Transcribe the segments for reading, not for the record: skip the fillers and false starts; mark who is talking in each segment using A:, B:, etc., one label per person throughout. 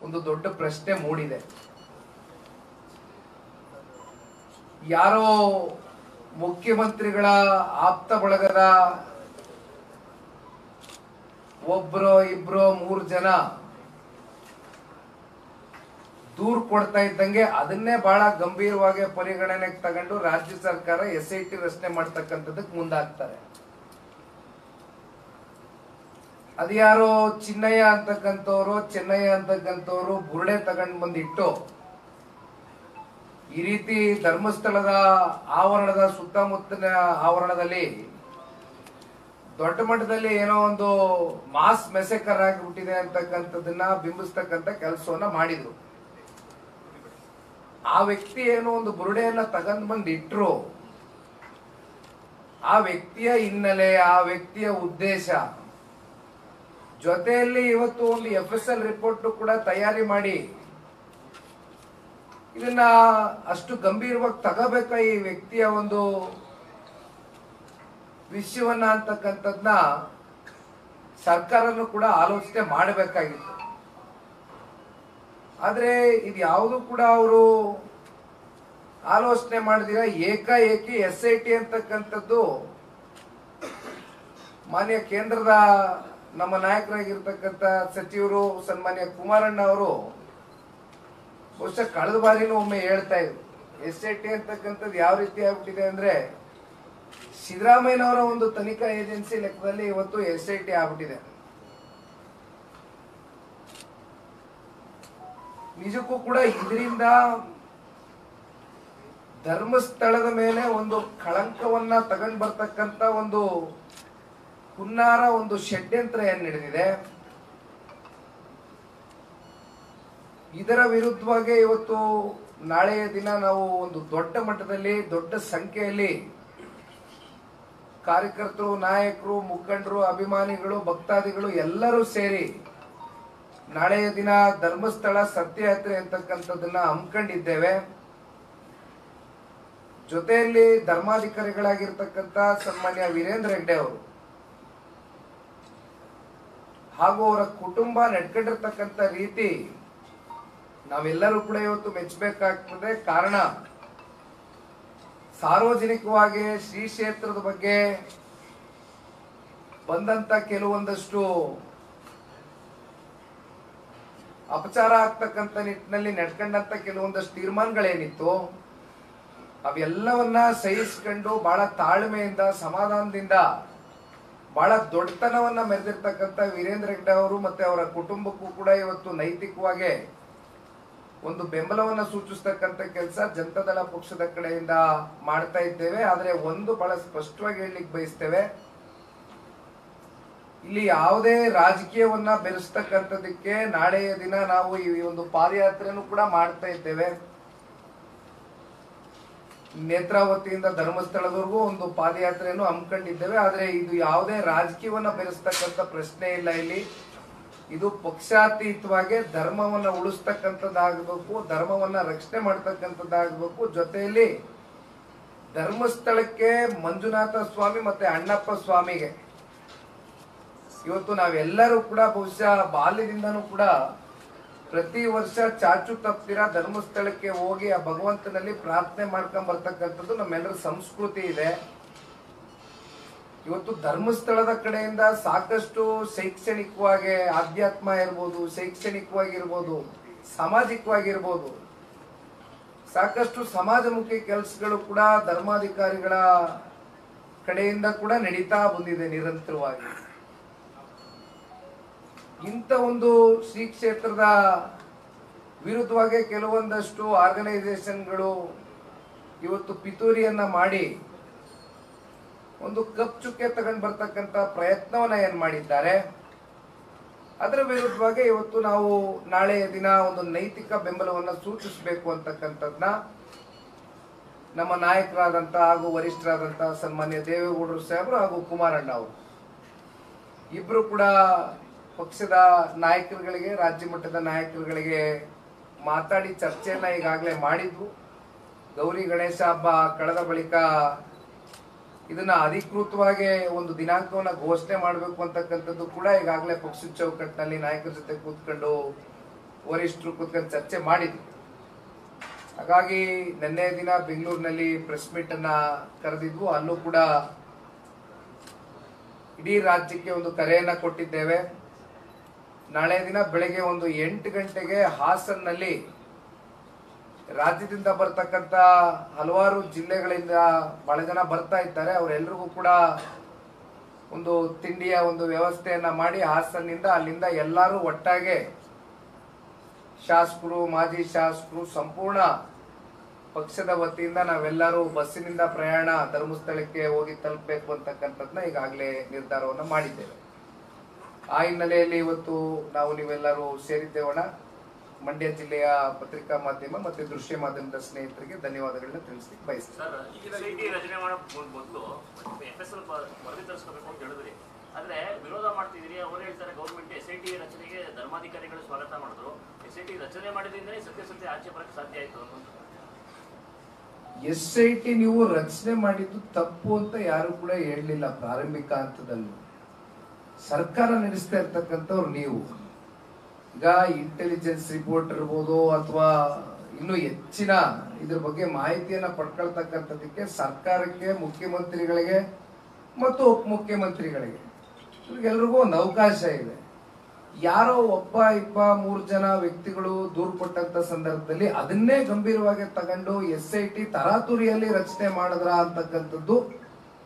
A: ಒಂದು ದೊಡ್ಡ ಪ್ರಶ್ನೆ ಮೂಡಿದೆ. ಯಾರೋ ಮುಖ್ಯಮಂತ್ರಿಗಳ ಆಪ್ತ ಬಳಗದ ಒಬ್ರೋ ಇಬ್ರೋ 3 ಜನ ದೂರು ಕೊಡ್ತಾ ಇದ್ದಂಗೆ ಅದನ್ನೇ ಬಹಳ ಗಂಭೀರವಾಗಿ ಪರಿಗಣನೆಗೆ ತಗೊಂಡು ರಾಜ್ಯ ಸರ್ಕಾರ SIT ರಚನೆ ಮಾಡ್ತಕ್ಕಂಥದ್ದಕ್ಕೆ ಮುಂದಾಗ್ತಾರೆ. ಅದ್ಯಾರೋ ಚಿನ್ನಯ್ಯ ಅಂತಕ್ಕಂಥವ್ರು ಚೆನ್ನಯ್ಯ ಅಂತಕ್ಕಂಥವ್ರು ಬುರುಡೆ ತಗೊಂಡು ಬಂದಿಟ್ಟು ಈ ರೀತಿ ಧರ್ಮಸ್ಥಳದ ಆವರಣದ ಸುತ್ತಮುತ್ತಲಿನ ಆವರಣದಲ್ಲಿ ದೊಡ್ಡ ಮಟ್ಟದಲ್ಲಿ ಏನೋ ಒಂದು ಮಾಸ್ ಮೆಸೆಕರ್ ಆಗಿಬಿಟ್ಟಿದೆ ಅಂತಕ್ಕಂಥದ್ದನ್ನ ಬಿಂಬಿಸ್ತಕ್ಕಂಥ ಕೆಲಸವನ್ನ ಮಾಡಿದ್ರು. ಆ ವ್ಯಕ್ತಿ ಏನೋ ಒಂದು ಬುರುಡೆಯನ್ನ ತಗೊಂಡ್ ಬಂದು ಇಟ್ರು. ಆ ವ್ಯಕ್ತಿಯ ಹಿನ್ನೆಲೆ, ಆ ವ್ಯಕ್ತಿಯ ಉದ್ದೇಶ ಜೊತೆಯಲ್ಲಿ ಇವತ್ತು ಒಂದು FSL ರಿಪೋರ್ಟ್ ಕೂಡ ತಯಾರಿ ಮಾಡಿ ಇದನ್ನ ಅಷ್ಟು ಗಂಭೀರವಾಗಿ ತಗೋಬೇಕ ಈ ವ್ಯಕ್ತಿಯ ಒಂದು ವಿಷಯವನ್ನ ಅಂತಕ್ಕಂಥದ್ನ ಸರ್ಕಾರನು ಕೂಡ ಆಲೋಚನೆ ಮಾಡಬೇಕಾಗಿತ್ತು. ಆದ್ರೆ ಇದು ಯಾವುದು ಕೂಡ ಅವರು ಆಲೋಚನೆ ಮಾಡಿದಿರ ಏಕಾಏಕಿ SIT ಅಂತಕ್ಕಂಥದ್ದು ಮಾನ್ಯ ಕೇಂದ್ರದ ನಮ್ಮ ನಾಯಕರಾಗಿರ್ತಕ್ಕಂಥ ಸಚಿವರು ಸನ್ಮಾನ್ಯ ಕುಮಾರಣ್ಣ ಅವರು ಬಹುಶಃ ಕಳೆದ ಬಾರಿನೂ ಒಮ್ಮೆ ಹೇಳ್ತಾ ಇದ್ರು. SIT ಅಂತಕ್ಕಂಥದ್ದು ಯಾವ ರೀತಿ ಆಗ್ಬಿಟ್ಟಿದೆ ಅಂದ್ರೆ ಸಿದ್ದರಾಮಯ್ಯನವರ ಒಂದು ತನಿಖಾ ಏಜೆನ್ಸಿ ಲೆಕ್ಕದಲ್ಲಿ ಇವತ್ತು SIT ಆಗ್ಬಿಟ್ಟಿದೆ. ನಿಜಕ್ಕೂ ಕೂಡ ಇದರಿಂದ ಧರ್ಮಸ್ಥಳದ ಮೇಲೆ ಒಂದು ಕಳಂಕವನ್ನ ತಗೊಂಡ್ ಬರ್ತಕ್ಕಂಥ ಒಂದು ಹುನ್ನಾರ, ಒಂದು ಷಡ್ಯಂತ್ರ ಏನ್ ನಡೆದಿದೆ, ಇದರ ವಿರುದ್ಧವಾಗಿ ಇವತ್ತು ನಾಳೆಯ ದಿನ ನಾವು ಒಂದು ದೊಡ್ಡ ಮಟ್ಟದಲ್ಲಿ ದೊಡ್ಡ ಸಂಖ್ಯೆಯಲ್ಲಿ ಕಾರ್ಯಕರ್ತರು, ನಾಯಕರು, ಮುಖಂಡರು, ಅಭಿಮಾನಿಗಳು, ಭಕ್ತಾದಿಗಳು ಎಲ್ಲರೂ ಸೇರಿ ನಾಳೆಯ ದಿನ ಧರ್ಮಸ್ಥಳ ಸತ್ಯಯಾತ್ರೆ ಅಂತಕ್ಕಂಥದ್ದನ್ನ ಹಮ್ಮಿಕೊಂಡಿದ್ದೇವೆ. ಜೊತೆಯಲ್ಲಿ ಧರ್ಮಾಧಿಕಾರಿಗಳಾಗಿರ್ತಕ್ಕಂಥ ಸನ್ಮಾನ್ಯ ವೀರೇಂದ್ರ ಹೆಗ್ಡೆ ಅವರು ಹಾಗೂ ಅವರ ಕುಟುಂಬ ನಡ್ಕೊಂಡಿರ್ತಕ್ಕಂಥ ರೀತಿ ನಾವೆಲ್ಲರೂ ಕೂಡ ಇವತ್ತು ಮೆಚ್ಚಬೇಕಾಗ್ತದೆ. ಕಾರಣ ಸಾರ್ವಜನಿಕವಾಗಿ ಶ್ರೀ ಕ್ಷೇತ್ರದ ಬಗ್ಗೆ ಬಂದಂತ ಕೆಲವೊಂದಷ್ಟು ಅಪಚಾರ ಆಗ್ತಕ್ಕಂಥ ನಿಟ್ಟಿನಲ್ಲಿ ನಡ್ಕೊಂಡಂತ ಕೆಲವೊಂದಷ್ಟು ತೀರ್ಮಾನಗಳೇನಿತ್ತು ಅವೆಲ್ಲವನ್ನ ಸಹಿಸಿಕೊಂಡು ಬಹಳ ತಾಳ್ಮೆಯಿಂದ, ಸಮಾಧಾನದಿಂದ, ಬಹಳ ದೊಡ್ಡತನವನ್ನ ಮೆರೆದಿರ್ತಕ್ಕಂಥ ವೀರೇಂದ್ರ ಹೆಗ್ಡೆ ಅವರು ಮತ್ತೆ ಅವರ ಕುಟುಂಬಕ್ಕೂ ಕೂಡ ಇವತ್ತು ನೈತಿಕವಾಗಿ ಒಂದು ಬೆಂಬಲವನ್ನ ಸೂಚಿಸ್ತಕ್ಕಂಥ ಕೆಲಸ ಜನತಾದಳ ಪಕ್ಷದ ಕಡೆಯಿಂದ ಮಾಡ್ತಾ ಇದ್ದೇವೆ. ಆದ್ರೆ ಒಂದು ಬಹಳ ಸ್ಪಷ್ಟವಾಗಿ ಹೇಳಲಿಕ್ಕೆ ಬಯಸ್ತೇವೆ, ಇಲ್ಲಿ ಯಾವುದೇ ರಾಜಕೀಯವನ್ನ ಬೆರೆಸ್ತಕ್ಕಂಥದಕ್ಕೆ ನಾಳೆಯ ದಿನ ನಾವು ಈ ಒಂದು ಪಾದಯಾತ್ರೆಯನ್ನು ಕೂಡ ಮಾಡ್ತಾ ಇದ್ದೇವೆ. ನೇತ್ರಾವತಿಯಿಂದ ಧರ್ಮಸ್ಥಳದವರೆಗೂ ಒಂದು ಪಾದಯಾತ್ರೆಯನ್ನು ಹಮ್ಮಿಕೊಂಡಿದ್ದೇವೆ. ಆದ್ರೆ ಇದು ಯಾವುದೇ ರಾಜಕೀಯವನ್ನ ಬೆರೆಸ್ತಕ್ಕಂಥ ಪ್ರಶ್ನೆ ಇಲ್ಲ. ಇಲ್ಲಿ ಇದು ಪಕ್ಷಾತೀತವಾಗಿ ಧರ್ಮವನ್ನ ಉಳಿಸ್ತಕ್ಕಂಥದ್ದಾಗಬೇಕು, ಧರ್ಮವನ್ನ ರಕ್ಷಣೆ ಮಾಡ್ತಕ್ಕಂಥದ್ದಾಗಬೇಕು. ಜೊತೆಯಲ್ಲಿ ಧರ್ಮಸ್ಥಳಕ್ಕೆ ಮಂಜುನಾಥ ಸ್ವಾಮಿ ಮತ್ತೆ ಅಣ್ಣಪ್ಪ ಸ್ವಾಮಿಗೆ ಇವತ್ತು ನಾವೆಲ್ಲರೂ ಕೂಡ ಬಹುಶಃ ಬಾಲ್ಯದಿಂದನೂ ಕೂಡ ಪ್ರತಿ ವರ್ಷ ಚಾಚು ತಪ್ಪಿರ ಧರ್ಮಸ್ಥಳಕ್ಕೆ ಹೋಗಿ ಆ ಭಗವಂತನಲ್ಲಿ ಪ್ರಾರ್ಥನೆ ಮಾಡ್ಕೊಂಡ್ ಬರ್ತಕ್ಕಂಥದ್ದು ನಮ್ಮೆಲ್ಲರ ಸಂಸ್ಕೃತಿ ಇದೆ. ಇವತ್ತು ಧರ್ಮಸ್ಥಳದ ಕಡೆಯಿಂದ ಸಾಕಷ್ಟು ಶೈಕ್ಷಣಿಕವಾಗಿ, ಆಧ್ಯಾತ್ಮ ಇರ್ಬೋದು, ಶೈಕ್ಷಣಿಕವಾಗಿರ್ಬೋದು, ಸಾಮಾಜಿಕವಾಗಿರ್ಬೋದು, ಸಾಕಷ್ಟು ಸಮಾಜಮುಖಿ ಕೆಲಸಗಳು ಕೂಡ ಧರ್ಮಾಧಿಕಾರಿಗಳ ಕಡೆಯಿಂದ ಕೂಡ ನಡೀತಾ ಬಂದಿದೆ ನಿರಂತರವಾಗಿ. ಇಂಥ ಒಂದು ಶ್ರೀ ಕ್ಷೇತ್ರದ ವಿರುದ್ಧವಾಗಿ ಕೆಲವೊಂದಷ್ಟು ಆರ್ಗನೈಸೇಷನ್ಗಳು ಇವತ್ತು ಪಿತೂರಿಯನ್ನ ಮಾಡಿ ಒಂದು ಕಪ್ ಚುಕ್ಕೆ ತಗೊಂಡ್ ಬರ್ತಕ್ಕಂಥ ಪ್ರಯತ್ನವನ್ನ ಏನ್ ಮಾಡಿದ್ದಾರೆ, ಅದರ ವಿರುದ್ಧವಾಗಿ ಇವತ್ತು ನಾವು ನಾಳೆಯ ದಿನ ಒಂದು ನೈತಿಕ ಬೆಂಬಲವನ್ನ ಸೂಚಿಸಬೇಕು ಅಂತಕ್ಕಂಥದ್ನ ನಮ್ಮ ನಾಯಕರಾದಂತ ಹಾಗೂ ವರಿಷ್ಠರಾದಂತ ಸನ್ಮಾನ್ಯ ದೇವೇಗೌಡರು ಸಾಹೇಬರು ಹಾಗೂ ಕುಮಾರಣ್ಣ ಅವರು ಇಬ್ರು ಕೂಡ ಪಕ್ಷದ ನಾಯಕರುಗಳಿಗೆ, ರಾಜ್ಯ ಮಟ್ಟದ ನಾಯಕರುಗಳಿಗೆ ಮಾತಾಡಿ ಚರ್ಚೆಯನ್ನ ಈಗಾಗಲೇ ಮಾಡಿದ್ವು. ಗೌರಿ ಗಣೇಶ ಹಬ್ಬ ಕಳೆದ ಬಳಿಕ ಇದನ್ನ ಅಧಿಕೃತವಾಗಿ ಒಂದು ದಿನಾಂಕವನ್ನ ಘೋಷಣೆ ಮಾಡಬೇಕು ಅಂತಕ್ಕಂಥದ್ದು ಕೂಡ ಈಗಾಗಲೇ ಪಕ್ಷದ ಚೌಕಟ್ಟಿನಲ್ಲಿ ನಾಯಕರ ಜೊತೆ ಕೂತ್ಕೊಂಡು ವರಿಷ್ಠರು ಕೂತ್ಕೊಂಡು ಚರ್ಚೆ ಮಾಡಿದ್ರು. ಹಾಗಾಗಿ ನಿನ್ನೆ ದಿನ ಬೆಂಗಳೂರಿನಲ್ಲಿ ಪ್ರೆಸ್ ಮೀಟ್ ಅನ್ನ ಕರೆದಿದ್ವು. ಅಲ್ಲೂ ಕೂಡ ಇಡೀ ರಾಜ್ಯಕ್ಕೆ ಒಂದು ಕರೆಯನ್ನ ಕೊಟ್ಟಿದ್ದೇವೆ. ನಾಳೆ ದಿನ ಬೆಳಗ್ಗೆ ಒಂದು 8 ಗಂಟೆಗೆ ಹಾಸನ್ನಲ್ಲಿ ರಾಜ್ಯದಿಂದ ಬರ್ತಕ್ಕಂಥ ಹಲವಾರು ಜಿಲ್ಲೆಗಳಿಂದ ಬಹಳ ಜನ ಬರ್ತಾ ಇದ್ದಾರೆ. ಅವರೆಲ್ಲರಿಗೂ ಕೂಡ ಒಂದು ತಿಂಡಿಯ ಒಂದು ವ್ಯವಸ್ಥೆಯನ್ನ ಮಾಡಿ ಹಾಸನ್ನಿಂದ ಅಲ್ಲಿಂದ ಎಲ್ಲರೂ ಒಟ್ಟಾಗೆ ಶಾಸಕರು, ಮಾಜಿ ಶಾಸಕರು, ಸಂಪೂರ್ಣ ಪಕ್ಷದ ವತಿಯಿಂದ ನಾವೆಲ್ಲರೂ ಬಸ್ಸಿನಿಂದ ಪ್ರಯಾಣ ಧರ್ಮಸ್ಥಳಕ್ಕೆ ಹೋಗಿ ತಲುಪಬೇಕು ಅಂತಕ್ಕಂಥದ್ದನ್ನ ಈಗಾಗಲೇ ನಿರ್ಧಾರವನ್ನು ಮಾಡಿದ್ದೇವೆ. ಆ ಹಿನ್ನೆಲೆಯಲ್ಲಿ ಇವತ್ತು ನೀವೆಲ್ಲರೂ ಸೇರಿದ್ದೇವಣ. ಮಂಡ್ಯ ಜಿಲ್ಲೆಯ ಪತ್ರಿಕಾ ಮಾಧ್ಯಮ ಮತ್ತೆ ದೃಶ್ಯ ಮಾಧ್ಯಮದ ಸ್ನೇಹಿತರಿಗೆ ಧನ್ಯವಾದಗಳನ್ನ ತಿಳಿಸ್ಲಿಕ್ಕೆ ಬಯಸ್ತೇನೆ.
B: ರಚನೆ ಮಾಡೋ ಮೊದಲು FSL ವರದಿ ತರಿಸಬೇಕು ಅಂತ ಹೇಳಿದ್ರಿ, ಆದ್ರೆ ವಿರೋಧ ಮಾಡ್ತಿದ್ರಿ. ಅವ್ರು ಹೇಳ್ತಾರೆ ಗೌರ್ಮೆಂಟ್ SIT ರಚನೆಗೆ ಧರ್ಮಾಧಿಕಾರಿಗಳು ಸ್ವಾಗತ ಮಾಡಿದ್ರು. SIT ರಚನೆ ಮಾಡಿದ್ರಿಂದಲೇ ಸತ್ಯಾಸತ್ಯ ಆಚೆ ಬರಕ್ಕೆ ಸಾಧ್ಯ ಆಯ್ತು ಅಂತ.
A: SIT ನೀವು ರಚನೆ ಮಾಡಿದ್ದು ತಪ್ಪು ಅಂತ ಯಾರು ಕೂಡ ಹೇಳಲಿಲ್ಲ. ಪ್ರಾರಂಭಿಕ ಹಂತದಲ್ಲೂ ಸರ್ಕಾರ ನಡೆಸ್ತಾ ಇರ್ತಕ್ಕಂಥವ್ರು ನೀವು. ಈಗ ಇಂಟೆಲಿಜೆನ್ಸ್ ರಿಪೋರ್ಟ್ ಇರ್ಬೋದು ಅಥವಾ ಇನ್ನು ಹೆಚ್ಚಿನ ಇದ್ರ ಬಗ್ಗೆ ಮಾಹಿತಿಯನ್ನ ಪಡ್ಕೊಳ್ತಕ್ಕಂಥದಕ್ಕೆ ಸರ್ಕಾರಕ್ಕೆ, ಮುಖ್ಯಮಂತ್ರಿಗಳಿಗೆ ಮತ್ತು ಉಪಮುಖ್ಯಮಂತ್ರಿಗಳಿಗೆ ಇವ್ರಿಗೆಲ್ರಿಗೂ ಒಂದು ಅವಕಾಶ ಇದೆ. ಯಾರೋ ಒಬ್ಬ 3 ಜನ ವ್ಯಕ್ತಿಗಳು ದೂರು ಕೊಟ್ಟಂತ ಸಂದರ್ಭದಲ್ಲಿ ಅದನ್ನೇ ಗಂಭೀರವಾಗಿ ತಗೊಂಡು SIT ತರಾತುರಿಯಲ್ಲಿ ರಚನೆ ಮಾಡಿದ್ರ ಅಂತಕ್ಕಂಥದ್ದು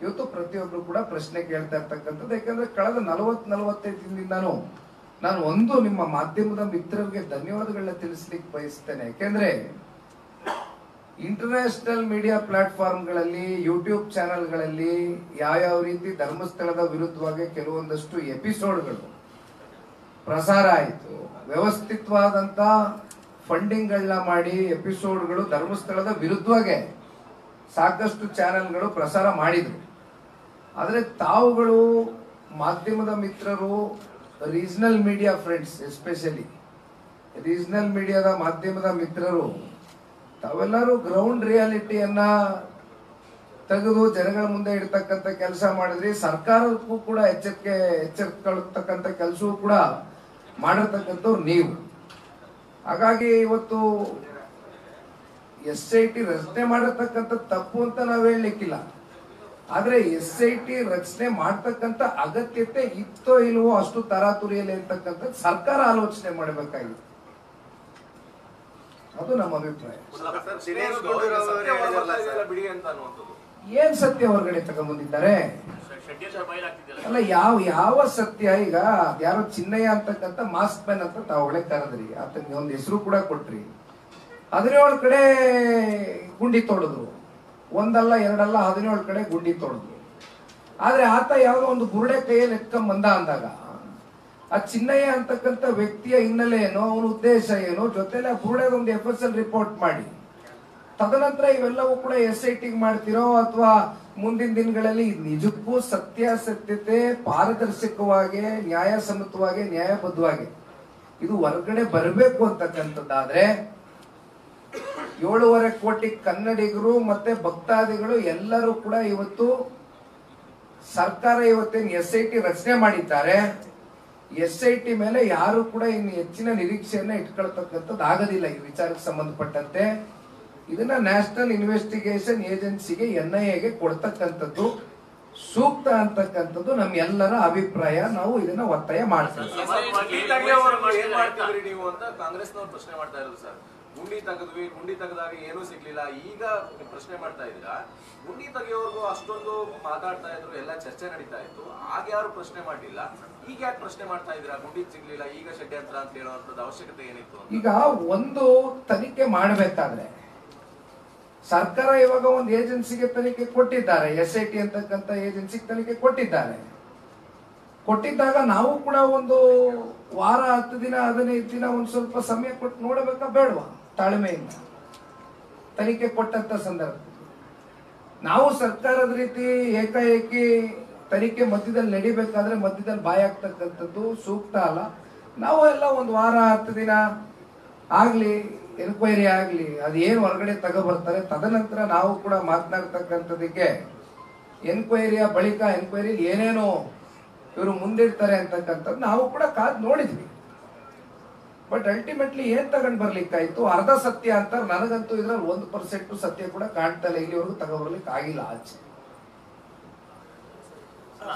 A: ಇವತ್ತು ಪ್ರತಿಯೊಬ್ರು ಕೂಡ ಪ್ರಶ್ನೆ ಕೇಳ್ತಾ ಇರ್ತಕ್ಕಂಥದ್ದು. ಯಾಕಂದ್ರೆ ಕಳೆದ 40-45 ದಿನದಿಂದಾನು ನಾನು ಒಂದು ನಿಮ್ಮ ಮಾಧ್ಯಮದ ಮಿತ್ರರಿಗೆ ಧನ್ಯವಾದಗಳನ್ನ ತಿಳಿಸ್ಲಿಕ್ಕೆ ಬಯಸ್ತೇನೆ. ಯಾಕೆಂದ್ರೆ ಇಂಟರ್ನ್ಯಾಷನಲ್ ಮೀಡಿಯಾ ಪ್ಲಾಟ್ಫಾರ್ಮ್ಗಳಲ್ಲಿ, ಯೂಟ್ಯೂಬ್ ಚಾನೆಲ್ಗಳಲ್ಲಿ ಯಾವ ರೀತಿ ಧರ್ಮಸ್ಥಳದ ವಿರುದ್ಧವಾಗಿ ಕೆಲವೊಂದಷ್ಟು ಎಪಿಸೋಡ್ಗಳು ಪ್ರಸಾರ ಆಯಿತು, ವ್ಯವಸ್ಥಿತವಾದಂತ ಫಂಡಿಂಗ್ಗಳನ್ನ ಮಾಡಿ ಎಪಿಸೋಡ್ಗಳು ಧರ್ಮಸ್ಥಳದ ವಿರುದ್ಧವಾಗಿ ಸಾಕಷ್ಟು ಚಾನೆಲ್ಗಳು ಪ್ರಸಾರ ಮಾಡಿದ್ರು. ಆದರೆ ತಾವುಗಳು ಮಾಧ್ಯಮದ ಮಿತ್ರರು, regional media friends, especially regional ಮೀಡಿಯಾದ ಮಾಧ್ಯಮದ ಮಿತ್ರರು ತಾವೆಲ್ಲರೂ ಗ್ರೌಂಡ್ ರಿಯಾಲಿಟಿಯನ್ನ ತೆಗೆದು ಜನಗಳ ಮುಂದೆ ಇಡ್ತಕ್ಕಂಥ ಕೆಲಸ ಮಾಡಿದ್ರಿ. ಸರ್ಕಾರಕ್ಕೂ ಕೂಡ ಎಚ್ಚರಿಸ್ತಕ್ಕಂಥ ಕೆಲಸವೂ ಕೂಡ ಮಾಡಿರ್ತಕ್ಕಂಥವ್ರು ನೀವು. ಹಾಗಾಗಿ ಇವತ್ತು SIT ರಚನೆ ಮಾಡಿರ್ತಕ್ಕಂಥ ತಪ್ಪು ಅಂತ ನಾವು ಹೇಳಲಿಕ್ಕಿಲ್ಲ. ಆದ್ರೆ SIT ರಚನೆ ಮಾಡ್ತಕ್ಕಂಥ ಅಗತ್ಯತೆ ಇತ್ತೋ ಇಲ್ವೋ ಅಷ್ಟು ತರಾತುರಿಯಲ್ಲಿ ಇರ್ತಕ್ಕಂಥ ಸರ್ಕಾರ ಆಲೋಚನೆ ಮಾಡಬೇಕಾಗಿತ್ತು. ಅದು ನಮ್ಮ ಅಭಿಪ್ರಾಯ. ಏನ್ ಸತ್ಯ ಹೊರಗಡೆ ತಗೊಂಡ್ಬಂದಿದ್ದಾರೆ? ಅಲ್ಲ, ಯಾವ ಸತ್ಯ? ಈಗ ಯಾರೋ ಚಿನ್ನಯ್ಯ ಅಂತಕ್ಕಂಥ ಮಾಸ್ಕ್ ಮ್ಯಾನ್ ಅಂತ ತಾವುಗಳೇ ಕರೆದ್ರಿ, ಆತನಿಗೆ ಒಂದು ಹೆಸರು ಕೂಡ ಕೊಟ್ರಿ. 17 ಕಡೆ ಗುಂಡಿ ತೋಡಿದ್ರು, ಒಂದಲ್ಲ ಎರಡಲ್ಲ 17 ಕಡೆ ಗುಂಡಿ ತೋಡಿದ್ರು. ಆದ್ರೆ ಆತ ಯಾವುದೋ ಒಂದು ಬುರುಡೆ ಕೈಯಲ್ಲಿ ಎತ್ಕೊಂಡ್ ಬಂದ ಅಂದಾಗ ಆ ಚಿನ್ನಯ್ಯ ಅಂತಕ್ಕಂಥ ವ್ಯಕ್ತಿಯ ಹಿನ್ನೆಲೆ ಏನೋ, ಅವನ ಉದ್ದೇಶ ಏನೋ, ಜೊತೆಲೆ ಆ ಬುರುಡೆಗೆ ಒಂದು FSL ರಿಪೋರ್ಟ್ ಮಾಡಿ ತದನಂತರ ಇವೆಲ್ಲವೂ ಕೂಡ SIT ಮಾಡ್ತಿರೋ ಅಥವಾ ಮುಂದಿನ ದಿನಗಳಲ್ಲಿ ನಿಜಕ್ಕೂ ಸತ್ಯಾಸತ್ಯತೆ ಪಾರದರ್ಶಕವಾಗಿ, ನ್ಯಾಯಸಮ್ಮತವಾಗಿ, ನ್ಯಾಯಬದ್ಧವಾಗಿ ಇದು ಹೊರಗಡೆ ಬರಬೇಕು ಅಂತಕ್ಕಂಥದ್ದಾದ್ರೆ 7.5 ಕೋಟಿ ಕನ್ನಡಿಗರು ಮತ್ತೆ ಭಕ್ತಾದಿಗಳು ಎಲ್ಲರೂ ಕೂಡ ಇವತ್ತು ಸರ್ಕಾರ ಇವತ್ತೇನು SIT ರಚನೆ ಮಾಡಿದ್ದಾರೆ, SIT ಮೇಲೆ ಯಾರು ಕೂಡ ಇನ್ನು ಹೆಚ್ಚಿನ ನಿರೀಕ್ಷೆಯನ್ನ ಇಟ್ಕೊಳ್ತಕ್ಕಂಥದ್ದು ಆಗೋದಿಲ್ಲ. ಈ ವಿಚಾರಕ್ಕೆ ಸಂಬಂಧಪಟ್ಟಂತೆ ಇದನ್ನ ನ್ಯಾಷನಲ್ ಇನ್ವೆಸ್ಟಿಗೇಷನ್ ಏಜೆನ್ಸಿಗೆ NIAಗೆ ಕೊಡ್ತಕ್ಕಂಥದ್ದು ಸೂಕ್ತ ಅಂತಕ್ಕಂಥದ್ದು ನಮ್ಮೆಲ್ಲರ ಅಭಿಪ್ರಾಯ. ನಾವು ಇದನ್ನ ಒತ್ತಾಯ ಮಾಡ್ತೀವಿ.
C: ನೀವು ಅಂತ ಕಾಂಗ್ರೆಸ್ನವ್ರು ಪ್ರಶ್ನೆ ಮಾಡ್ತಾ ಇರೋದು ಸರ್. ಗುಂಡಿ ತೆಗೆದ್ವಿ, ಗುಂಡಿ ತೆಗೆದಾಗ ಏನೂ ಸಿಗ್ಲಿಲ್ಲ, ಈಗ ಪ್ರಶ್ನೆ ಮಾಡ್ತಾ ಇದ್ದೀರಾ. ಗುಂಡಿ ತೆಗೆಯೋರ್ಗು ಅಷ್ಟೊಂದು ಮಾತಾಡ್ತಾ ಇದ್ರು, ಎಲ್ಲ ಚರ್ಚೆ ನಡೀತಾ ಇತ್ತು, ಆಗ ಯಾರು ಪ್ರಶ್ನೆ ಮಾಡಲಿಲ್ಲ. ಈಗ ಯಾಕೆ ಪ್ರಶ್ನೆ ಮಾಡ್ತಾ ಇದ್ದೀರಾ? ಗುಂಡಿ ಸಿಗ್ಲಿಲ್ಲ, ಈಗ ಷಡ್ಯಂತ್ರ ಅಂತ ಹೇಳುವಂತದ್ದು ಅವಶ್ಯಕತೆ ಏನಿತ್ತು?
A: ಈಗ ಒಂದು ತನಿಖೆ ಮಾಡಬೇಕಾದ್ರೆ ಸರ್ಕಾರ ಇವಾಗ ಒಂದು ಏಜೆನ್ಸಿಗೆ ತನಿಖೆ ಕೊಟ್ಟಿದ್ದಾರೆ, SIT ಅಂತಕ್ಕಂಥ ಏಜೆನ್ಸಿಗೆ ತನಿಖೆ ಕೊಟ್ಟಿದ್ದಾಗ ನಾವು ಕೂಡ ಒಂದು ವಾರ 10 ದಿನ 15 ದಿನ ಒಂದು ಸ್ವಲ್ಪ ಸಮಯ ಕೊಟ್ಟು ನೋಡಬೇಕಾ ಬೇಡವಾ? ತಾಳ್ಮೆಯಿಂದ ತನಿಖೆ ಕೊಟ್ಟಂತ ಸಂದರ್ಭದಲ್ಲಿ ನಾವು ಸರ್ಕಾರದ ರೀತಿ ಏಕಾಏಕಿ ತನಿಖೆ ಮಧ್ಯದಲ್ಲಿ ನಡಿಬೇಕಾದ್ರೆ ಮಧ್ಯದಲ್ಲಿ ಬಾಯಿ ಆಗ್ತಕ್ಕಂಥದ್ದು ಸೂಕ್ತ ಅಲ್ಲ. ನಾವು ಎಲ್ಲ ಒಂದು ವಾರ 10 ದಿನ ಆಗ್ಲಿ, ಎನ್ಕ್ವೈರಿ ಆಗ್ಲಿ, ಅದೇನು ಹೊರಗಡೆ ತಗೋಬರ್ತಾರೆ, ತದನಂತರ ನಾವು ಕೂಡ ಮಾತನಾಡ್ತಕ್ಕಂಥದಕ್ಕೆ ಎನ್ಕ್ವೈರಿಯ ಬಳಿಕ ಎನ್ಕ್ವೈರಿ ಏನೇನೋ ಇವರು ಮುಂದಿಡ್ತಾರೆ ಅಂತಕ್ಕಂಥದ್ದು ನಾವು ಕೂಡ ಕಾದ್ ನೋಡಿದ್ವಿ. ಬಟ್ ಅಲ್ಟಿಮೇಟ್ಲಿ ಏನ್ ತಗೊಂಡ್ ಬರ್ಲಿಕ್ಕಾಯ್ತು? ಅರ್ಧ ಸತ್ಯ ಅಂತ ನನಗಂತೂ ಇದ್ರಲ್ಲಿ 1% ಸತ್ಯ ಕೂಡ ಕಾಣ್ತಾ ಇಲ್ಲ, ಇಲ್ಲಿವರೆಗೂ ತಗೊಬರ್ಲಿಕ್ಕೆ ಆಗಿಲ್ಲ ಆಚೆ.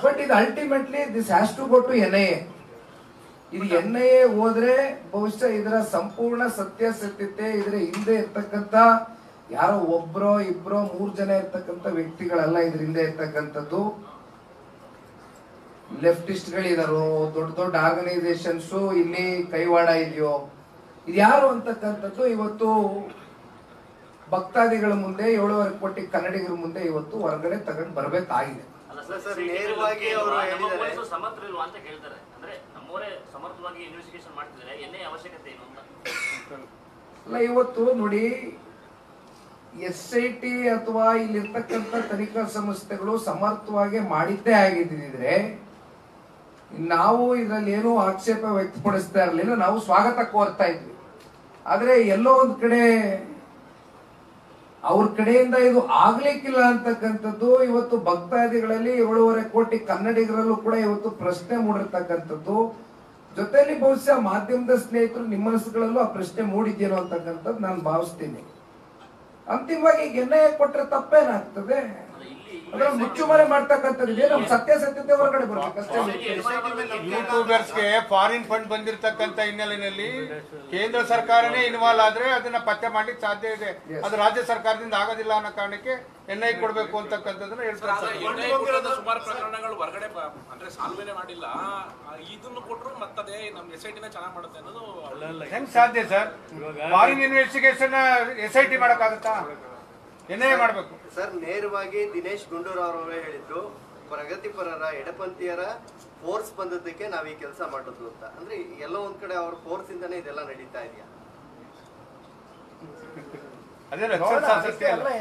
A: ಬಟ್ ಇದು ultimately this has to go to NIA. ಇದು NIA ಹೋದ್ರೆ ಬಹುಶಃ ಇದರ ಸಂಪೂರ್ಣ ಸತ್ಯಾಸತ್ಯತೆ, ಇದರ ಹಿಂದೆ ಇರ್ತಕ್ಕಂಥ ಯಾರೋ ಒಬ್ರೋ ಇಬ್ರೋ 3 ಜನ ಇರ್ತಕ್ಕಂಥ ವ್ಯಕ್ತಿಗಳೆಲ್ಲ ಇದ್ರ ಹಿಂದೆ ಇರ್ತಕ್ಕಂಥದ್ದು. ಲೆಫ್ಟಿಸ್ಟ್ಗಳಿದಾರೋ, ದೊಡ್ಡ ದೊಡ್ಡ ಆರ್ಗನೈಸೇಷನ್ಸ್ ಇಲ್ಲಿ ಕೈವಾಡ ಇದೆಯೋ, ಇದು ಯಾರು ಅಂತಕ್ಕಂಥದ್ದು ಇವತ್ತು ಭಕ್ತಾದಿಗಳ ಮುಂದೆ 7.5 ಕೋಟಿ ಕನ್ನಡಿಗರ ಮುಂದೆ ಇವತ್ತು ಹೊರಗಡೆ ತಗೊಂಡು ಬರ್ಬೇಕಾಗಿದೆ.
B: ನೇರವಾಗಿ ಅವರು ಸಮರ್ಥರಿಲ್ವಾ ಅಂತ ಕೇಳ್ತಾರೆ. ಅಂದ್ರೆ ನಮ್ಮವರೇ ಸಮರ್ಥವಾಗಿ ಇನ್ವೆಸ್ಟಿಗೇಷನ್ ಮಾಡ್ತಿದ್ದಾರೆ, NIA ಅವಶ್ಯಕತೆ ಏನು ಅಂತ
A: ಅಲ್ಲ. ಇವತ್ತು ನೋಡಿ, SIT ಅಥವಾ ಇಲ್ಲಿರ್ತಕ್ಕಂಥ ತನಿಖಾ ಸಂಸ್ಥೆಗಳು ಸಮರ್ಥವಾಗಿ ಮಾಡಿದ್ದೇ ಆಗಿದ್ದಿದ್ರೆ ನಾವು ಇದರಲ್ಲಿ ಏನೂ ಆಕ್ಷೇಪ ವ್ಯಕ್ತಪಡಿಸ್ತಾ ಇರಲಿಲ್ಲ, ನಾವು ಸ್ವಾಗತ ಕೋರ್ತಾ ಇದ್ವಿ. ಆದ್ರೆ ಎಲ್ಲೋ ಒಂದ್ ಕಡೆ ಅವ್ರ ಕಡೆಯಿಂದ ಇದು ಆಗ್ಲಿಕ್ಕಿಲ್ಲ ಅಂತಕ್ಕಂಥದ್ದು ಇವತ್ತು ಭಕ್ತಾದಿಗಳಲ್ಲಿ 7.5 ಕೋಟಿ ಕನ್ನಡಿಗರಲ್ಲೂ ಕೂಡ ಇವತ್ತು ಪ್ರಶ್ನೆ ಮೂಡಿರ್ತಕ್ಕಂಥದ್ದು. ಜೊತೆಲಿ ಬಹುಶಃ ಮಾಧ್ಯಮದ ಸ್ನೇಹಿತರು ನಿಮ್ಮ ಮನಸ್ಸುಗಳಲ್ಲೂ ಆ ಪ್ರಶ್ನೆ ಮೂಡಿದ್ದೇನೋ ಅಂತಕ್ಕಂಥದ್ದು ನಾನು ಭಾವಿಸ್ತೀನಿ. ಅಂತಿಮವಾಗಿ NIA ಕೊಟ್ಟರೆ ತಪ್ಪೇನಾಗ್ತದೆ? ಅದ್ರ ಮುಚ್ಚುಮರೆ ಮಾಡ್ತಕ್ಕಂಥದ್ದು ನಮ್ಮ ಸತ್ಯಾಸತ್ಯತೆ ಹೊರಗಡೆ ಬರ್ಬೇಕಷ್ಟೇ.
D: ಯೂಟ್ಯೂಬರ್ಸ್ಗೆ ಫಾರಿನ್ ಫಂಡ್ ಬಂದಿರತಕ್ಕಂತ ಹಿನ್ನೆಲೆಯಲ್ಲಿ ಕೇಂದ್ರ ಸರ್ಕಾರನೇ ಇನ್ವಾಲ್ವ್ ಆದ್ರೆ ಅದನ್ನ ಪತ್ತೆ ಮಾಡ್ಲಿಕ್ಕೆ ಸಾಧ್ಯ ಇದೆ. ಅದು ರಾಜ್ಯ ಸರ್ಕಾರದಿಂದ ಆಗೋದಿಲ್ಲ ಅನ್ನೋ ಕಾರಣಕ್ಕೆ NIA ಕೊಡ್ಬೇಕು ಅಂತಕ್ಕಂಥದ್ದನ್ನ ಹೇಳ್ತಾರೆ.
E: ಸುಮಾರು ಪ್ರಕರಣಗಳು ಹೊರಗಡೆ ಅಂದ್ರೆ ಸಾಲ್ವೇನೆ ಮಾಡಿಲ್ಲ, ಇದನ್ನು ಕೊಟ್ಟರು ಮತ್ತದೇ ನಮ್ SIT ಚೆನ್ನಾಗಿ ಮಾಡುತ್ತೆ ಅನ್ನೋದು
D: ಹೆಂಗ್ ಸಾಧ್ಯ ಸರ್? ಫಾರಿನ್ ಇನ್ವೆಸ್ಟಿಗೇಷನ್ SIT ಮಾಡಕ್ಕಾಗತ್ತಾ? NIA ಮಾಡ್ಬೇಕು
F: ಸರ್. ನೇರವಾಗಿ ದಿನೇಶ್ ಗುಂಡೂರಾವ್ ಅವರೇ ಹೇಳಿದ್ರು, ಪ್ರಗತಿಪರರ ಎಡಪಂಥೀಯರ ಫೋರ್ಸ್ ಬಂದದ್ದಕ್ಕೆ ನಾವ್ ಈ ಕೆಲಸ ಮಾಡೋದು ಅಂತ. ಅಂದ್ರೆ ಎಲ್ಲೋ ಒಂದ್ ಕಡೆ ಅವ್ರ ಫೋರ್ಸ್ ಇಂದಾನೆ ಇದೆಲ್ಲ ನಡೀತಾ ಇದೆಯಾ?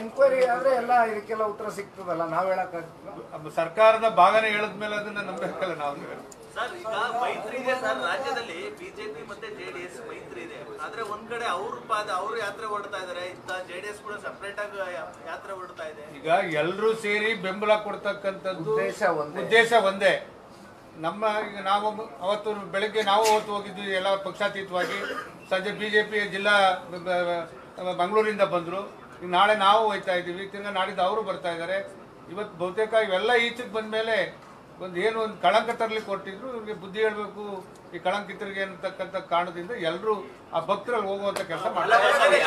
A: ಎನ್ಕ್ವೈರಿ ಆದ್ರೆ ಎಲ್ಲ ಇದಕ್ಕೆಲ್ಲ ಉತ್ತರ ಸಿಗ್ತದಲ್ಲ, ನಾವ್ ಹೇಳಕ್ಕಾಗ್ತದ?
D: ಸರ್ಕಾರದ ಭಾಗನೇ ಹೇಳಿದ್ಮೇಲೆ ಅದನ್ನ ನಂಬಬೇಕಲ್ಲ ನಾವು.
G: ಸರ್, ಈಗ ಮೈತ್ರಿ ಇದೆ ಸರ್, ರಾಜ್ಯದಲ್ಲಿ ಬಿಜೆಪಿ ಮತ್ತೆ JDS ಮೈತ್ರಿ ಇದೆ. ಆದ್ರೆ ಒಂದ್ ಕಡೆ ಅವ್ರು ಯಾತ್ರೆ ಹೊರಡ್ತಾ ಇದಾರೆ, ಇಂತ JDS ಕೂಡ ಸಪರೇಟ್ ಆಗಿ ಯಾತ್ರೆ ಹೊರಡ್ತಾ ಇದೆ.
D: ಈಗ ಎಲ್ರೂ ಸೇರಿ ಬೆಂಬಲ ಕೊಡ್ತಕ್ಕಂಥದ್ದು ಉದ್ದೇಶ ಒಂದೇ. ಈಗ ನಾವು ಅವತ್ತು ಬೆಳಗ್ಗೆ ನಾವು ಅವತ್ತು ಹೋಗಿದ್ವಿ ಎಲ್ಲ ಪಕ್ಷಾತೀತವಾಗಿ. ಸಂಜೆ BJP ಜಿಲ್ಲಾ ಮಂಗಳೂರಿಂದ ಬಂದ್ರು. ಈಗ ನಾಳೆ ನಾವು ಹೋಯ್ತಾ ಇದ್ದೀವಿ, ತಿರ್ಗಾ ನಾಡಿದ್ದು ಅವರು ಬರ್ತಾ ಇದ್ದಾರೆ. ಇವತ್ತು ಬಹುತೇಕ ಇವೆಲ್ಲ ಈಚೆಗೆ ಬಂದ್ಮೇಲೆ ಒಂದು ಕಳಂಕ ತರಲಿಕ್ಕೆ ಕೊಟ್ಟಿದ್ರು. ಇವ್ರಿಗೆ ಬುದ್ಧಿ ಹೇಳ್ಬೇಕು ಈ ಕಳಂಕಿತರಿಗೆ ಅಂತಕ್ಕಂಥ ಕಾರಣದಿಂದ ಎಲ್ಲರೂ ಆ ಭಕ್ತರಲ್ಲಿ ಹೋಗುವಂತ ಕೆಲಸ ಮಾಡ್ತಾರೆ.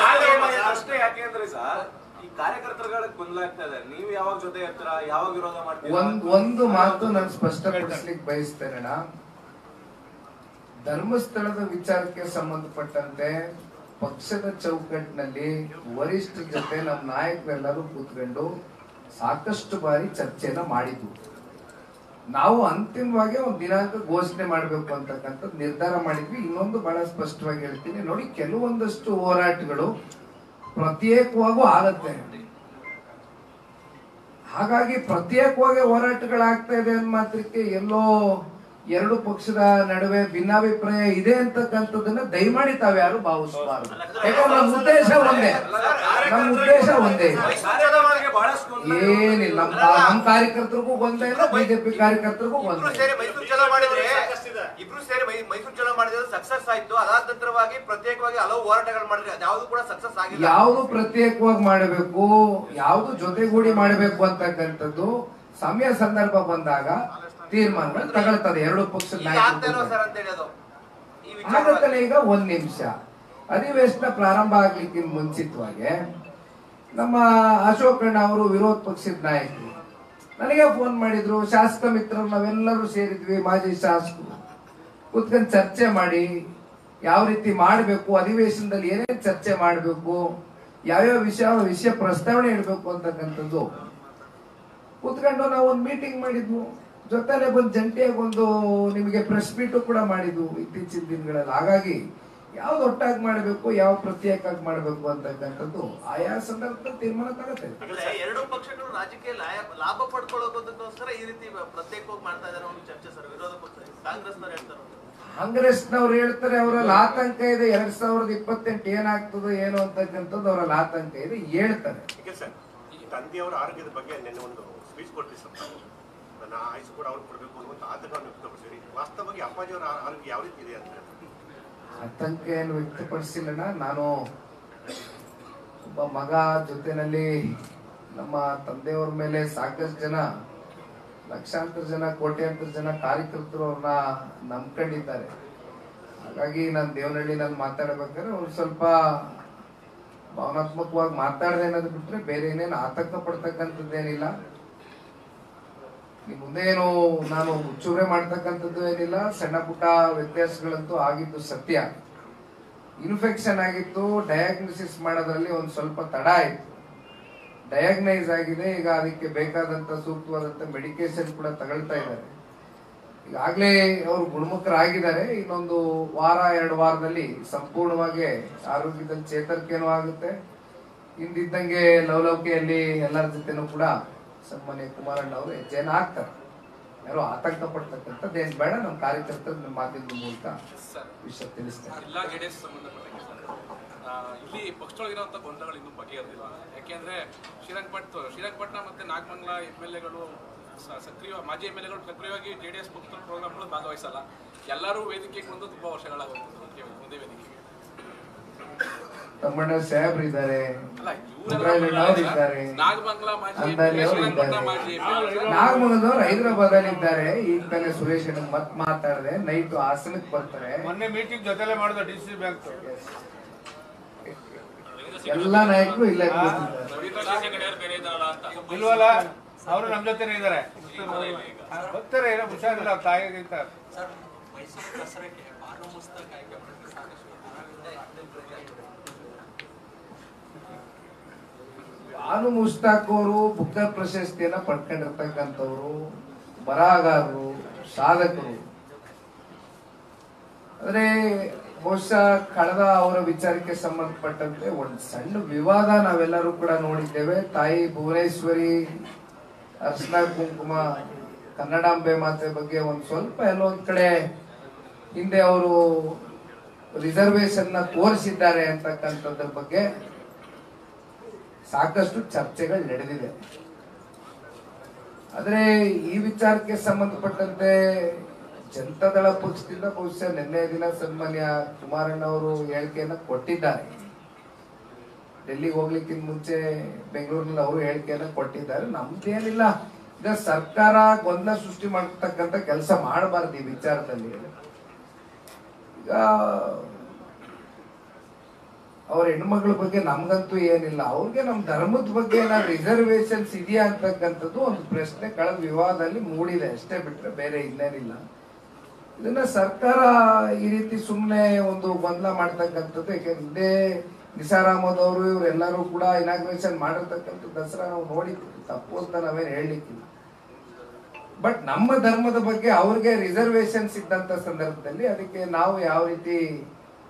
C: ಅಷ್ಟೇ ಯಾಕೆಂದ್ರೆ ಸರ್, ಈ ಕಾರ್ಯಕರ್ತರುಗಳಿಗೆ ಗೊಂದಲ ಆಗ್ತಾ ಇದೆ. ನೀವು ಯಾವಾಗ ಜೊತೆ ಇರ್ತೀರಾ, ಯಾವಾಗ ವಿರೋಧ ಮಾಡ್ತೀರಾ?
A: ಒಂದು ಮಾತು ನಾನು ಸ್ಪಷ್ಟಪಡಿಸ್ಲಿಕ್ಕೆ ಬಯಸ್ತೇನೆ. ಧರ್ಮಸ್ಥಳದ ವಿಚಾರಕ್ಕೆ ಸಂಬಂಧಪಟ್ಟಂತೆ ಪಕ್ಷದ ಚೌಕಟ್ಟಿನಲ್ಲಿ ವರಿಷ್ಠರ ಜೊತೆ ನಮ್ಮ ನಾಯಕರೆಲ್ಲರೂ ಕೂತ್ಕೊಂಡು ಸಾಕಷ್ಟು ಬಾರಿ ಚರ್ಚೆನ ಮಾಡಿದ್ವು. ನಾವು ಅಂತಿಮವಾಗಿ ಒಂದು ದಿನಾಂಕ ಘೋಷಣೆ ಮಾಡಬೇಕು ಅಂತಕ್ಕಂಥದ್ದು ನಿರ್ಧಾರ ಮಾಡಿದ್ವಿ. ಇನ್ನೊಂದು ಬಹಳ ಸ್ಪಷ್ಟವಾಗಿ ಹೇಳ್ತೀನಿ ನೋಡಿ, ಕೆಲವೊಂದಷ್ಟು ಹೋರಾಟಗಳು ಪ್ರತ್ಯೇಕವಾಗೂ ಆಗತ್ತೆ. ಹಾಗಾಗಿ ಪ್ರತ್ಯೇಕವಾಗಿ ಹೋರಾಟಗಳಾಗ್ತಾ ಇದೆ ಅನ್ನೋ ಮಾತ್ರಕ್ಕೆ ಎಲ್ಲೋ ಎರಡು ಪಕ್ಷದ ನಡುವೆ ಭಿನ್ನಾಭಿಪ್ರಾಯ ಇದೆ ಅಂತಕ್ಕಂಥದ್ದನ್ನ ದಯಮಾಡಿ ತಾವ್ಯಾರು ಭಾವಿಸಬಾರದು. ಯಾಕಂದ್ರೆ ನಮ್ಮ ಉದ್ದೇಶ ಒಂದೇ ಏನಿಲ್ಲ. ನಮ್ಮ ಕಾರ್ಯಕರ್ತರಿಗೂ ಗೊಂದಲ ಇಲ್ಲ, BJP ಕಾರ್ಯಕರ್ತರಿಗೂ ಗೊಂದಲ ಇಲ್ಲ.
F: ಇಬ್ರು ಸೇರಿ ಮೈಸೂರು ಚಲೋ ಮಾಡಿದ್ರೆ ಸಕ್ಸಸ್ ಆಯ್ತು. ಅದಾದ ನಂತರವಾಗಿ ಪ್ರತ್ಯೇಕವಾಗಿ ಹಲವು ಹೋರಾಟಗಳು ಮಾಡಿದ್ರೆ ಅದ್ಯಾವುದು ಕೂಡ ಸಕ್ಸಸ್ ಆಗಿಲ್ಲ.
A: ಯಾವುದು ಪ್ರತ್ಯೇಕವಾಗಿ ಮಾಡಬೇಕು, ಯಾವುದು ಜೊತೆಗೂಡಿ ಮಾಡಬೇಕು ಅಂತಕ್ಕಂಥದ್ದು ಸಮಯ ಸಂದರ್ಭ ಬಂದಾಗ ತೀರ್ಮಾನಗಳು ತಗೊಳ್ತದೆ ಎರಡು ಪಕ್ಷದ ನಾಯಕರು. ಆಗತ್ತಲ್ಲ. ಈಗ 1 ನಿಮಿಷ ಅಧಿವೇಶನ ಪ್ರಾರಂಭ ಆಗ್ಲಿಕ್ಕೆ ಮುಂಚಿತವಾಗಿ ನಮ್ಮ ಅಶೋಕಣ್ಣ ಅವರು ವಿರೋಧ ಪಕ್ಷದ ನಾಯಕರು ನನಗೆ ಫೋನ್ ಮಾಡಿದ್ರು. ಶಾಸಕ ಮಿತ್ರರು ನಾವೆಲ್ಲರೂ ಸೇರಿದ್ವಿ, ಮಾಜಿ ಶಾಸಕರು ಕೂತ್ಕೊಂಡು ಚರ್ಚೆ ಮಾಡಿ ಯಾವ ರೀತಿ ಮಾಡಬೇಕು, ಅಧಿವೇಶನದಲ್ಲಿ ಏನೇನು ಚರ್ಚೆ ಮಾಡಬೇಕು, ಯಾವ್ಯಾವ ವಿಷಯ ಪ್ರಸ್ತಾವನೆ ಇಡಬೇಕು ಅಂತಕ್ಕಂಥದ್ದು ಕೂತ್ಕೊಂಡು ನಾವು ಒಂದು ಮೀಟಿಂಗ್ ಮಾಡಿದ್ವು. ಜೊತೆಲೆ ಬಂದು ಜಂಟಿಯಾಗಿ ಒಂದು ನಿಮಗೆ ಪ್ರೆಸ್ ಮೀಟು ಕೂಡ ಮಾಡಿದ್ವು ಇತ್ತೀಚಿನ ದಿನಗಳಲ್ಲಿ. ಹಾಗಾಗಿ ಯಾವ್ದು ಒಟ್ಟಾಗಿ ಮಾಡಬೇಕು, ಯಾವ ಪ್ರತ್ಯೇಕವಾಗಿ ಮಾಡಬೇಕು ಅಂತಕ್ಕಂಥದ್ದು ಆಯಾ ಸಂದರ್ಭದಲ್ಲಿ ತೀರ್ಮಾನ ತಗೋತೇವೆ.
G: ಎರಡು ಪಕ್ಷಗಳು ರಾಜಕೀಯ ಲಾಭ ಪಡ್ಕೊಳ್ಳೋದಕ್ಕೋಸ್ಕರ ಈ ರೀತಿ ಪ್ರತ್ಯೇಕವಾಗಿ ಮಾಡ್ತಾ ಇದ್ದಾರೆ ಒಂದು ಚರ್ಚೆ ಸರ್. ವಿರೋಧ ಪಕ್ಷ ಕಾಂಗ್ರೆಸ್ನವ್ರು ಹೇಳ್ತಾರೆ,
A: ಕಾಂಗ್ರೆಸ್ನವ್ರು ಹೇಳ್ತಾರೆ ಅವರಲ್ಲಿ ಆತಂಕ ಇದೆ 2028 ಏನಾಗ್ತದೋ ಏನೋ ಅಂತಕ್ಕಂಥದ್ದು ಅವರಲ್ಲಿ ಆತಂಕ ಇದೆ ಹೇಳ್ತಾರೆ.
H: ಈ ತಂದೆಯವರ ಆರೋಗ್ಯದ ಬಗ್ಗೆ ನೆನ್ನೆ ಒಂದು ಸ್ಪೀಚ್ ಕೊಡ್ತೀವಿ ಸರ್. ನನ್ನ ಆಯುಷ್ ಕೂಡ ಅವ್ರು ಕೊಡಬೇಕು ಅನ್ನುವಂಥ ಆತಂಕವನ್ನು ವ್ಯಕ್ತಪಡಿಸಿರಿ. ವಾಸ್ತವವಾಗಿ ಅಪ್ಪಾಜಿಯವರ ಆರೋಗ್ಯ ಯಾವ ರೀತಿ ಇದೆ ಅಂತ
A: ಆತಂಕ ಏನು ವ್ಯಕ್ತಪಡಿಸಿಲ್ಲಣ್ಣ. ನಾನು ಒಬ್ಬ ಮಗ ಜೊತೆನಲ್ಲಿ ನಮ್ಮ ತಂದೆಯವ್ರ ಮೇಲೆ ಸಾಕಷ್ಟು ಜನ, ಲಕ್ಷಾಂತರ ಜನ, ಕೋಟ್ಯಾಂತರ ಜನ ಕಾರ್ಯಕರ್ತರು ಅವ್ರನ್ನ ನಂಬ್ಕೊಂಡಿದ್ದಾರೆ. ಹಾಗಾಗಿ ನಾನು ದೇವನಹಳ್ಳಿನಲ್ಲಿ ಮಾತಾಡಬೇಕಾದ್ರೆ ಒಂದು ಸ್ವಲ್ಪ ಭಾವನಾತ್ಮಕವಾಗಿ ಮಾತಾಡದೆ ಅನ್ನೋದು ಬಿಟ್ರೆ ಬೇರೆ ಏನೇನು ಆತಂಕ ಪಡ್ತಕ್ಕಂಥದ್ದೇನಿಲ್ಲ. ಈ ಮುಂದೆ ಏನು ನಾನು ಮುಚ್ಚುವರೆ ಮಾಡ್ತಕ್ಕಂಥದ್ದು ಏನಿಲ್ಲ. ಸಣ್ಣ ಪುಟ್ಟ ವ್ಯತ್ಯಾಸಗಳಂತೂ ಆಗಿದ್ದು ಸತ್ಯ. ಇನ್ಫೆಕ್ಷನ್ ಆಗಿತ್ತು, ಡಯಾಗ್ನೋಸಿಸ್ ಮಾಡೋದ್ರಲ್ಲಿ ಒಂದು ಸ್ವಲ್ಪ ತಡ ಆಯ್ತು. ಡಯಾಗ್ನೈಸ್ ಆಗಿದೆ, ಈಗ ಅದಕ್ಕೆ ಬೇಕಾದಂತ ಸೂಕ್ತವಾದಂತ ಮೆಡಿಕೇಶನ್ ಕೂಡ ತಗೊಳ್ತಾ ಇದ್ದಾರೆ. ಈಗಾಗಲೇ ಅವರು ಗುಣಮುಖರಾಗಿದ್ದಾರೆ. ಇನ್ನೊಂದು ವಾರ 2 ವಾರದಲ್ಲಿ ಸಂಪೂರ್ಣವಾಗಿ ಆರೋಗ್ಯದಲ್ಲಿ ಚೇತರಿಕೆನೂ ಆಗುತ್ತೆ. ಹಿಂದಿದ್ದಂಗೆ ಲವಲವಿಕೆಯಲ್ಲಿ ಎಲ್ಲರ ಜೊತೆನೂ ಕೂಡ ಸನ್ಮಾನ್ಯ ಕುಮಾರಣ್ಣ ಅವರು ಹೆಜ್ಜೆನ ಹಾಕ್ತಾರೆ. ಯಾರು ಆತಂಕ ಪಡ್ತಕ್ಕಂಥದ್ದೇನು ಬೇಡ. ನಮ್ಮ ಕಾರ್ಯಕರ್ತರು ನಮ್ಮ ಮಾಧ್ಯಮದ ಮೂಲಕ ವಿಷಯ ತಿಳಿಸ್ತಾರೆ.
E: ಎಲ್ಲ ಜೆಡಿಎಸ್ ಸಂಬಂಧಪಟ್ಟಂಗೆ ಇಲ್ಲಿ ಪಕ್ಷದೊಳಗಿರುವಂಥ ಗೊಂದಲಗಳು ಇನ್ನೂ ಬಗೆಹರಿದಿಲ್ಲ. ಯಾಕೆಂದ್ರೆ ಶ್ರೀರಂಗಪಟ್ಟಣ ಮತ್ತೆ ನಾಗಮಂಗಲ MLA-ಗಳು ಸಕ್ರಿಯ ಮಾಜಿ MLA-ಗಳು ಸಕ್ರಿಯವಾಗಿ JDS ಪಕ್ಷದ ಪ್ರೋಗ್ರಾಮ್ಗಳು ಭಾಗವಹಿಸಲ್ಲ. ಎಲ್ಲರೂ ವೇದಿಕೆಗೆ ಬಂದು ತುಂಬಾ ವರ್ಷಗಳಾಗೋಗ್ತದೆ. ಒಂದೇ ವೇದಿಕೆಗೆ
A: ತಮ್ಮಣ್ಣ ಸಾಹೇಬ್ರು ಇದ್ದಾರೆ, ನಾಗಮಂಗಲದವ್ರು ಹೈದರಾಬಾದ್ ಇದ್ದಾರೆ. ಈಗ ತಾನೇ ಸುರೇಶ್ ಮತ್ ಮಾತಾಡಿದೆ, ನೈಟ್ ಹಾಸನಕ್ಕೆ ಬರ್ತಾರೆ.
D: ಮೊನ್ನೆ ಮೀಟಿಂಗ್ ಜೊತೆಲೆ ಮಾಡಿದ DC ಬ್ಯಾಂಕ್
A: ಎಲ್ಲಾ ನಾಯಕರು ಇಲ್ಲೇ
D: ಇಲ್ವಲ್ಲ, ಅವರು ನಮ್ ಜೊತೆನೆ ಇದ್ದಾರೆ. ಬರ್ತಾರೆ, ಏನೋ ಹುಷಾರಿಲ್ಲ ತಾಯಿಗಿಂತ.
A: ಬಾನು ಮುಸ್ತಾಕ್ ಅವರು ಬುಕ್ಕರ್ ಪ್ರಶಸ್ತಿಯನ್ನ ಪಡ್ಕೊಂಡಿರ್ತಕ್ಕಂಥವ್ರು, ಬರಹಗಾರರು, ಸಾಧಕರು. ಆದ್ರೆ ಬಹುಶಃ ಕಳೆದ ಅವರ ವಿಚಾರಕ್ಕೆ ಸಂಬಂಧಪಟ್ಟಂತೆ ಒಂದು ಸಣ್ಣ ವಿವಾದ ನಾವೆಲ್ಲರೂ ಕೂಡ ನೋಡಿದ್ದೇವೆ. ತಾಯಿ ಭುವನೇಶ್ವರಿ ಅರ್ಶನ ಕುಂಕುಮ ಕನ್ನಡಾಂಬೆ ಮಾತೆ ಬಗ್ಗೆ ಒಂದು ಸ್ವಲ್ಪ ಎಲ್ಲೊಂದ್ ಕಡೆ ಹಿಂದೆ ಅವರು ರಿಸರ್ವೇಶನ್ ನ ತೋರಿಸಿದ್ದಾರೆ ಅಂತಕ್ಕಂಥದ್ರ ಬಗ್ಗೆ ಸಾಕಷ್ಟು ಚರ್ಚೆಗಳು ನಡೆದಿದೆ. ಆದ್ರೆ ಈ ವಿಚಾರಕ್ಕೆ ಸಂಬಂಧಪಟ್ಟಂತೆ ಜನತಾದಳ ಪಕ್ಷದಿಂದ ಬಹುಶಃ ನಿನ್ನೆ ದಿನ ಸನ್ಮಾನ್ಯ ಕುಮಾರಣ್ಣ ಅವರು ಹೇಳಿಕೆಯನ್ನ ಕೊಟ್ಟಿದ್ದಾರೆ. ಡೆಲ್ಲಿಗೆ ಹೋಗ್ಲಿಕ್ಕಿಂತ ಮುಂಚೆ ಬೆಂಗಳೂರಿನಲ್ಲಿ ಅವರು ಹೇಳಿಕೆಯನ್ನ ಕೊಟ್ಟಿದ್ದಾರೆ. ನಮ್ದೇನಿಲ್ಲ, ಈಗ ಸರ್ಕಾರ ಗೊಂದಲ ಸೃಷ್ಟಿ ಮಾಡತಕ್ಕಂತ ಕೆಲಸ ಮಾಡಬಾರ್ದು ಈ ವಿಚಾರದಲ್ಲಿ. ಈಗ ಅವ್ರ ಹೆಣ್ಮಕ್ಳ ಬಗ್ಗೆ ನಮ್ಗಂತೂ ಏನಿಲ್ಲ, ಅವ್ರಿಗೆ ನಮ್ ಧರ್ಮದ ಬಗ್ಗೆ ಏನಾದ್ರು ರಿಸರ್ವೇಶನ್ಸ್ ಇದೆಯಾ ಅಂತಕ್ಕಂಥದ್ದು ಒಂದು ಪ್ರಶ್ನೆ ಕಳೆದ ವಿವಾದದಲ್ಲಿ ಮೂಡಿದೆ ಅಷ್ಟೇ, ಬಿಟ್ರೆ ಬೇರೆ ಇನ್ನೇನಿಲ್ಲ. ಇದನ್ನ ಸರ್ಕಾರ ಈ ರೀತಿ ಸುಮ್ಮನೆ ಒಂದು ಗೊಂದಲ ಮಾಡ್ತಕ್ಕಂಥದ್ದು. ಯಾಕೆಂದ್ರೆ ನಿಸಾರ್ ಅಹಮದ್ ಅವರು ಇವರೆಲ್ಲರೂ ಕೂಡ ಇನಾಗ್ರೇಷನ್ ಮಾಡಿರ್ತಕ್ಕಂಥ ದಸರಾ ನಾವು ನೋಡಿದ್ವಿ, ತಪ್ಪು ಅಂತ ನಾವೇನು ಹೇಳಲಿಕ್ಕಿಲ್ಲ. ಬಟ್ ನಮ್ಮ ಧರ್ಮದ ಬಗ್ಗೆ ಅವ್ರಿಗೆ ರಿಸರ್ವೇಶನ್ಸ್ ಇದ್ದಂತ ಸಂದರ್ಭದಲ್ಲಿ ಅದಕ್ಕೆ ನಾವು ಯಾವ ರೀತಿ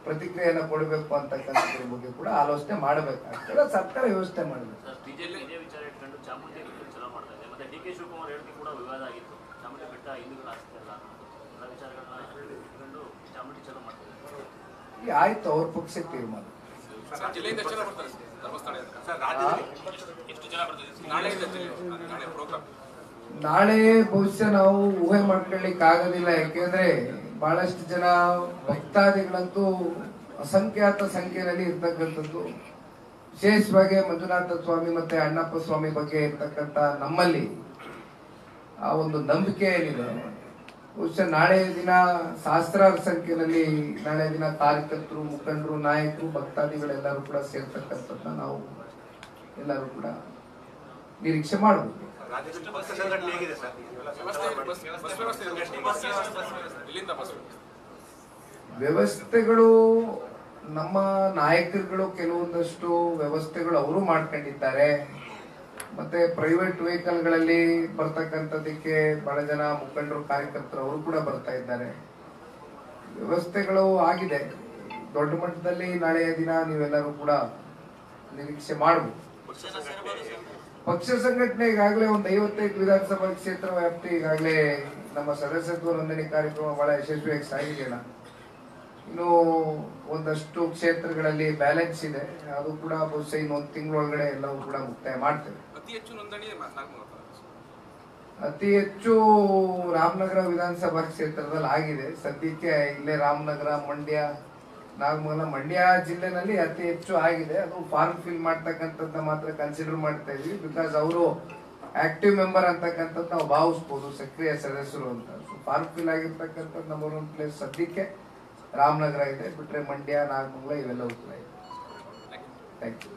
A: ಪ್ರತಿಕ್ರಿಯೆಯನ್ನು ಕೊಡಬೇಕು ಅಂತಕ್ಕಂಥದ್ರ ಬಗ್ಗೆ ಕೂಡ ಆಲೋಚನೆ ಮಾಡಬೇಕಾಗ್ತದೆ. ಸರ್ಕಾರ ಯೋಚನೆ ಮಾಡಬೇಕು.
B: ಇದೇ ವಿಚಾರ ಇಟ್ಕೊಂಡು ಚಾಮುಂಡಿ ಚಲೋ ಮಾಡ್ತಾ ಇದೆ. ಮತ್ತೆ DK ಶಿವಕುಮಾರ್ ಹೇಳಿಕೆ ಕೂಡ ವಿವಾದ ಆಗಿತ್ತು. ಚಾಮುಂಡಿ ಬೆಟ್ಟ ಹಿಂದೂಗಳ ಆಸ್ತಿ ಅಲ್ಲ, ಎಲ್ಲ ವಿಚಾರಗಳನ್ನ ಇಟ್ಕೊಂಡು ಚಾಮುಂಡಿ ಚಲೋ ಮಾಡ್ತಾ ಇದೆ.
A: ಆಯ್ತು, ಅವ್ರ ಪಕ್ಷ ತೀರ್ಮಾನ.
E: ಜಿಲ್ಲೆಯಿಂದ ಜನ ಬರ್ತಾರೆ ಧರ್ಮಸ್ಥಳ. ಎಷ್ಟು ಜನ ಬರ್ತಾರೆ ಪ್ರೋಗ್ರಾಮ್?
A: ನಾಳೆ ಬಹುಶಃ ನಾವು ಊಹೆ ಮಾಡ್ಕೊಳ್ಳಿಕ್ ಆಗೋದಿಲ್ಲ. ಯಾಕೆಂದ್ರೆ ಬಹಳಷ್ಟು ಜನ ಭಕ್ತಾದಿಗಳಂತೂ ಅಸಂಖ್ಯಾತ ಸಂಖ್ಯೆಯಲ್ಲಿ ಇರ್ತಕ್ಕಂಥದ್ದು. ವಿಶೇಷವಾಗಿ ಮಂಜುನಾಥ ಸ್ವಾಮಿ ಮತ್ತೆ ಅಣ್ಣಪ್ಪ ಸ್ವಾಮಿ ಬಗ್ಗೆ ಇರ್ತಕ್ಕಂಥ ನಮ್ಮಲ್ಲಿ ಆ ಒಂದು ನಂಬಿಕೆ ಏನಿದೆ, ಬಹುಶಃ ನಾಳೆ ದಿನ ಸಹಸ್ರಾರು ಸಂಖ್ಯೆಯಲ್ಲಿ ನಾಳೆ ದಿನ ಕಾರ್ಯಕರ್ತರು, ಮುಖಂಡರು, ನಾಯಕರು, ಭಕ್ತಾದಿಗಳೆಲ್ಲರೂ ಕೂಡ ಸೇರ್ತಕ್ಕಂಥದ್ದನ್ನ ನಾವು ಎಲ್ಲರೂ ಕೂಡ ನಿರೀಕ್ಷೆ ಮಾಡಬಹುದು. ವ್ಯವಸ್ಥೆಗಳು ನಮ್ಮ ನಾಯಕರುಗಳು ಕೆಲವೊಂದಷ್ಟು ವ್ಯವಸ್ಥೆಗಳು ಅವರು ಮಾಡ್ಕೊಂಡಿದ್ದಾರೆ. ಮತ್ತೆ ಪ್ರೈವೇಟ್ ವೆಹಿಕಲ್ ಗಳಲ್ಲಿ ಬರ್ತಕ್ಕಂಥದಕ್ಕೆ ಬಹಳ ಜನ ಮುಖಂಡರು, ಕಾರ್ಯಕರ್ತರು ಅವರು ಕೂಡ ಬರ್ತಾ ಇದ್ದಾರೆ. ವ್ಯವಸ್ಥೆಗಳು ಆಗಿದೆ. ದೊಡ್ಡ ಮಟ್ಟದಲ್ಲಿ ನಾಳೆಯ ದಿನ ನೀವೆಲ್ಲರೂ ಕೂಡ ನಿರೀಕ್ಷೆ ಮಾಡಬಹುದು. ಪಕ್ಷ ಸಂಘಟನೆ ಈಗಾಗಲೇ ಒಂದು 55 ವಿಧಾನಸಭಾ ಕ್ಷೇತ್ರ ವ್ಯಾಪ್ತಿ ಈಗಾಗಲೇ ನಮ್ಮ ಸದಸ್ಯತ್ವ ನೋಂದಣಿ ಕಾರ್ಯಕ್ರಮ ಬಹಳ ಯಶಸ್ವಿಯಾಗಿ ಸಾಗಿದೆಯಲ್ಲ. ಇನ್ನು ಒಂದಷ್ಟು ಕ್ಷೇತ್ರಗಳಲ್ಲಿ ಬ್ಯಾಲೆನ್ಸ್ ಇದೆ, ಅದು ಕೂಡ ಬಹುಶಃ ಇನ್ನೊಂದು ತಿಂಗಳೊಳಗಡೆ ಎಲ್ಲವೂ ಕೂಡ ಮುಕ್ತಾಯ ಮಾಡ್ತೇವೆ. ಅತಿ ಹೆಚ್ಚು ರಾಮನಗರ ವಿಧಾನಸಭಾ ಕ್ಷೇತ್ರದಲ್ಲಿ ಆಗಿದೆ. ಸದ್ಯಕ್ಕೆ ಇಲ್ಲೇ ರಾಮನಗರ, ಮಂಡ್ಯ, ನಾಗಮಂಗಲ ಮಂಡ್ಯ ಜಿಲ್ಲೆನಲ್ಲಿ ಅತಿ ಹೆಚ್ಚು ಆಗಿದೆ. ಅದು ಫಾರ್ಮ್ ಫಿಲ್ ಮಾಡ್ತಕ್ಕಂಥದ್ದನ್ನ ಮಾತ್ರ ಕನ್ಸಿಡರ್ ಮಾಡ್ತಾ ಇದೀವಿ. ಬಿಕಾಸ್ ಅವರು ಆಕ್ಟಿವ್ ಮೆಂಬರ್ ಅಂತಕ್ಕಂಥದ್ದು ನಾವು ಭಾವಿಸ್ಬೋದು, ಸಕ್ರಿಯ ಸದಸ್ಯರು ಅಂತ. ಫಾರ್ಮ್ ಫಿಲ್ ಆಗಿರ್ತಕ್ಕಂಥದ್ದು ನಂಬರ್ 1 ಪ್ಲೇಸ್ ಸದ್ಯಕ್ಕೆ ರಾಮನಗರ ಇದೆ. ಬಿಟ್ರೆ ಮಂಡ್ಯ, ನಾಗಮಂಗಲ ಇವೆಲ್ಲ ಉತ್ತರ ಇದೆ. Thank you.